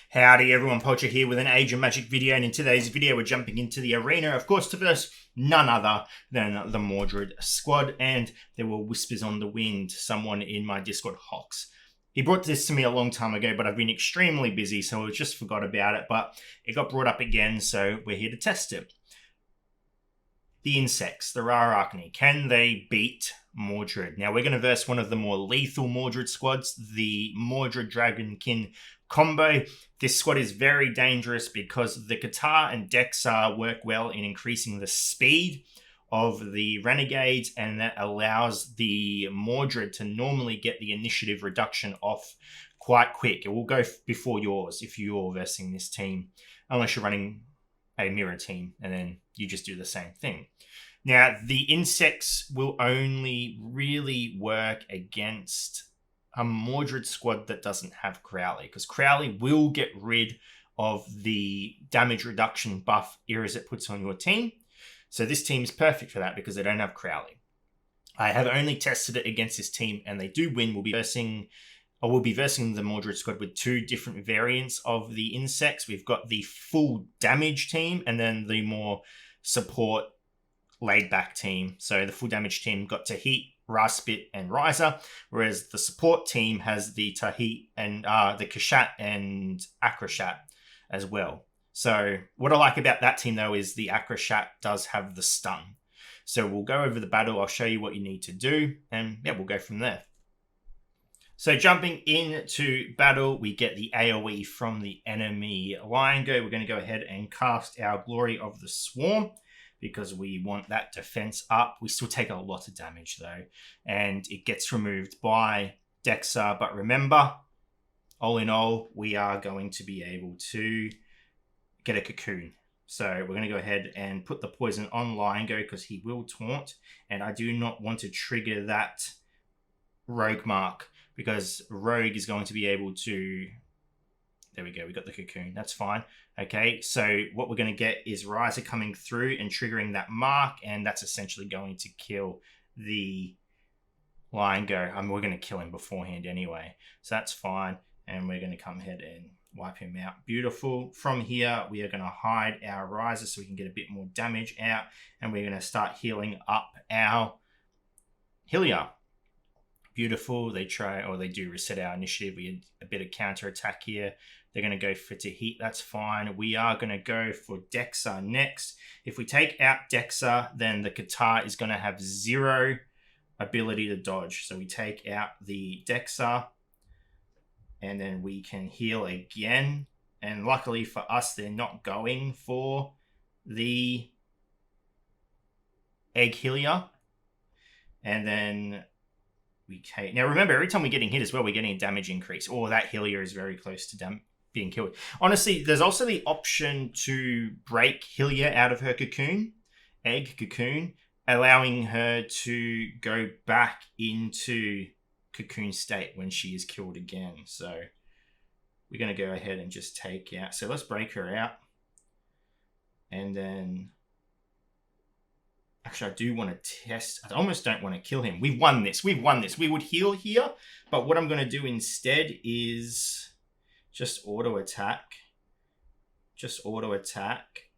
Howdy everyone, Poacher here with an Age of Magic video, and in today's video we're jumping into the arena, of course, to verse none other than the Mordred squad, and there were whispers on the wind, someone in my Discord, Hawks. He brought this to me a long time ago, but I've been extremely busy, so I just forgot about it, but it got brought up again, so we're here to test it. The insects, the Rarachni, can they beat Mordred? Now we're going to verse one of the more lethal Mordred squads, the Mordred Dragonkin combo. This squad is very dangerous because the Katar and Dexar work well in increasing the speed of the Renegades, and that allows the Mordred to normally get the initiative reduction off quite quick. It will go before yours if you're versing this team, unless you're running a mirror team, and then you just do the same thing. Now, the insects will only really work against a Mordred squad that doesn't have Crowley, because Crowley will get rid of the damage reduction buff eras it puts on your team. So this team is perfect for that because they don't have Crowley. I have only tested it against this team, and they do win. We'll be versing the Mordred squad with two different variants of the insects. We've got the full damage team and then the more support laid back team. So the full damage team got Tahit, Raspit, and Riser, whereas the support team has the Tahit and the Kashat and Akrashat as well. So what I like about that team though is the Akrashat does have the stun. So we'll go over the battle. I'll show you what you need to do, and yeah, we'll go from there. So jumping into battle, we get the AoE from the enemy Lion Go. We're going to go ahead and cast our Glory of the Swarm because we want that defense up. We still take a lot of damage though, and it gets removed by Dexa. But remember, all in all, we are going to be able to get a cocoon. So we're going to go ahead and put the poison on Lion Go because he will taunt, and I do not want to trigger that Rogue Mark, because Rogue is going to be able to... There we go, we got the cocoon. That's fine. Okay, so what we're going to get is Riser coming through and triggering that mark, and that's essentially going to kill the Lion Go. I mean, we're going to kill him beforehand anyway, so that's fine. And we're going to come ahead and wipe him out. Beautiful. From here, we are going to hide our Riser so we can get a bit more damage out, and we're going to start healing up our Hylia. Beautiful. They do reset our initiative. We had a bit of counter attack here. They're going to go for Tahit. That's fine. We are going to go for Dexa next. If we take out Dexa, then the Katar is going to have 0 ability to dodge. So we take out the Dexa, and then we can heal again. And luckily for us, they're not going for the Egg Hylia. And then now remember, every time we're getting hit as well, we're getting a damage increase, or that Hylia is very close to being killed. Honestly, there's also the option to break Hylia out of her cocoon, egg cocoon, allowing her to go back into cocoon state when she is killed again. So we're going to go ahead and just take out. So let's break her out. And then... Actually, I do want to test. I almost don't want to kill him. We've won this. We would heal here. But what I'm going to do instead is just auto attack.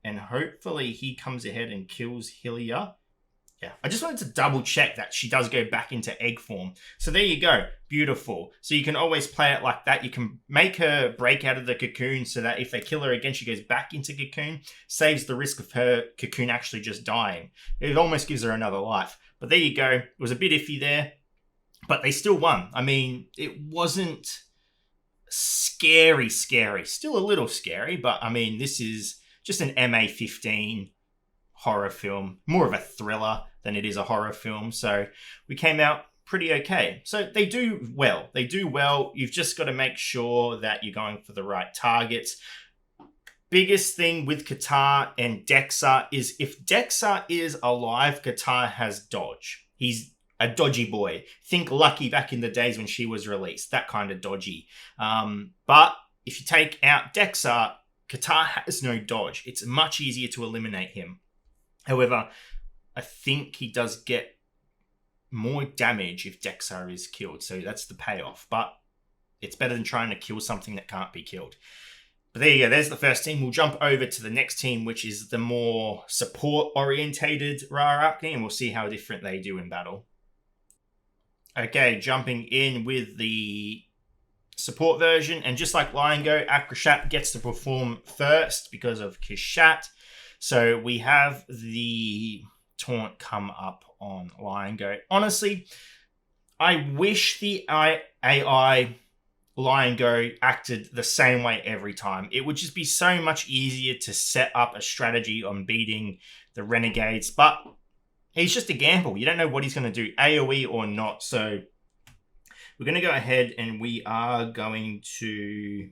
And hopefully he comes ahead and kills Hylia. Yeah, I just wanted to double check that she does go back into egg form. So there you go. Beautiful. So you can always play it like that. You can make her break out of the cocoon so that if they kill her again, she goes back into cocoon. Saves the risk of her cocoon actually just dying. It almost gives her another life. But there you go. It was a bit iffy there, but they still won. I mean, it wasn't scary. Still a little scary, but I mean, this is just an MA-15 horror film. More of a thriller than it is a horror film. So we came out pretty okay. So they do well. You've just got to make sure that you're going for the right targets. Biggest thing with Katar and Dexa is if Dexa is alive, Katar has dodge. He's a dodgy boy. Think Lucky back in the days when she was released. That kind of dodgy. But if you take out Dexa, Katar has no dodge. It's much easier to eliminate him. However, I think he does get more damage if Dexa is killed. So that's the payoff. But it's better than trying to kill something that can't be killed. But there you go. There's the first team. We'll jump over to the next team, which is the more support-orientated Rarachni, and we'll see how different they do in battle. Okay, jumping in with the support version, and just like Lion Go, Akrashat gets to perform first because of Kishat. So we have the taunt come up on Lion Go. Honestly, I wish the AI Lion Go acted the same way every time. It would just be so much easier to set up a strategy on beating the Renegades, but he's just a gamble. You don't know what he's going to do, AoE or not. So we're going to go ahead and we are going to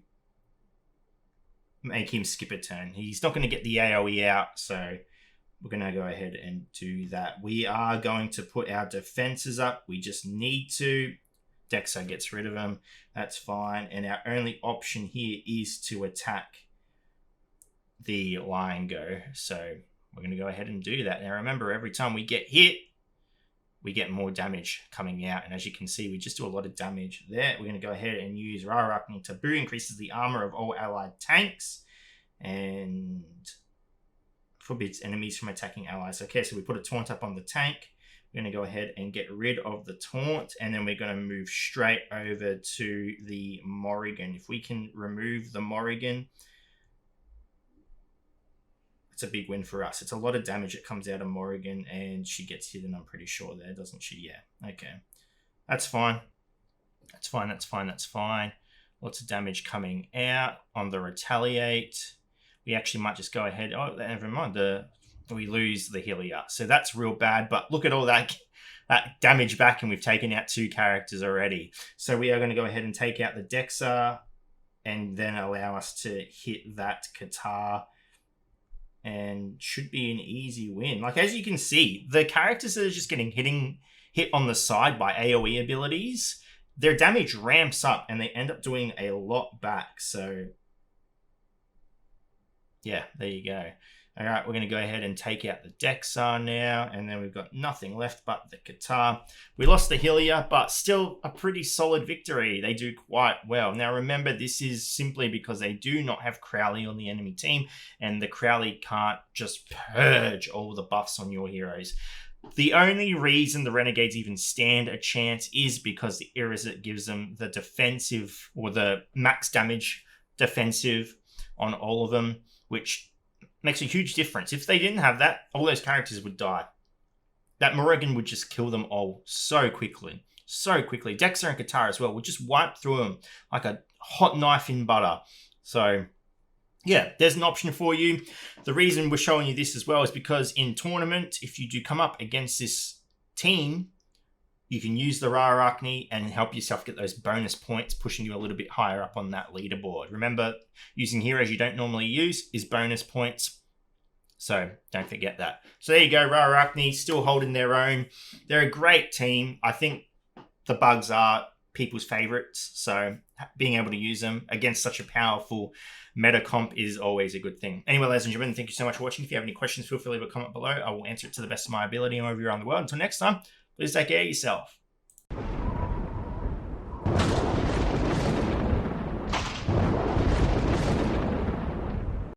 make him skip a turn. He's not going to get the AoE out, so we're going to go ahead and do that. We are going to put our defenses up. We just need to. Dexa gets rid of him. That's fine. And our only option here is to attack the Lion Go. So we're going to go ahead and do that. Now remember, every time we get hit, we get more damage coming out. And as you can see, we just do a lot of damage there. We're going to go ahead and use Rarachni Taboo, increases the armor of all allied tanks and forbids enemies from attacking allies. Okay, so we put a taunt up on the tank. We're going to go ahead and get rid of the taunt, and then we're going to move straight over to the Morrigan. If we can remove the Morrigan, it's a big win for us. It's a lot of damage that comes out of Morrigan, and she gets hidden, I'm pretty sure, there, doesn't she? Yeah, okay. That's fine. That's fine, that's fine, that's fine. Lots of damage coming out on the Retaliate. We actually might just go ahead. Oh, never mind. We lose the Hylia. So that's real bad. But look at all that damage back, and we've taken out 2 characters already. So we are going to go ahead and take out the Dexa and then allow us to hit that Qatar. And should be an easy win. Like, as you can see, the characters that are just getting hit on the side by AoE abilities, their damage ramps up and they end up doing a lot back. So yeah, there you go. All right, we're going to go ahead and take out the Dexa now, and then we've got nothing left but the Qatar. We lost the Hylia, but still a pretty solid victory. They do quite well. Now, remember, this is simply because they do not have Crowley on the enemy team, and the Crowley can't just purge all the buffs on your heroes. The only reason the Renegades even stand a chance is because the Irizit gives them the defensive, or the max damage defensive on all of them, which makes a huge difference. If they didn't have that, all those characters would die. That Morrigan would just kill them all so quickly. So quickly. Dexa and Qatar as well would just wipe through them like a hot knife in butter. So yeah, there's an option for you. The reason we're showing you this as well is because in tournament, if you do come up against this team, you can use the Rarachni and help yourself get those bonus points, pushing you a little bit higher up on that leaderboard. Remember, using heroes you don't normally use is bonus points, so don't forget that. So there you go, Rarachni still holding their own. They're a great team. I think the bugs are people's favorites, so being able to use them against such a powerful meta comp is always a good thing. Anyway, ladies and gentlemen, thank you so much for watching. If you have any questions, feel free to leave a comment below. I will answer it to the best of my ability and wherever you're around the world. Until next time, please take care of yourself.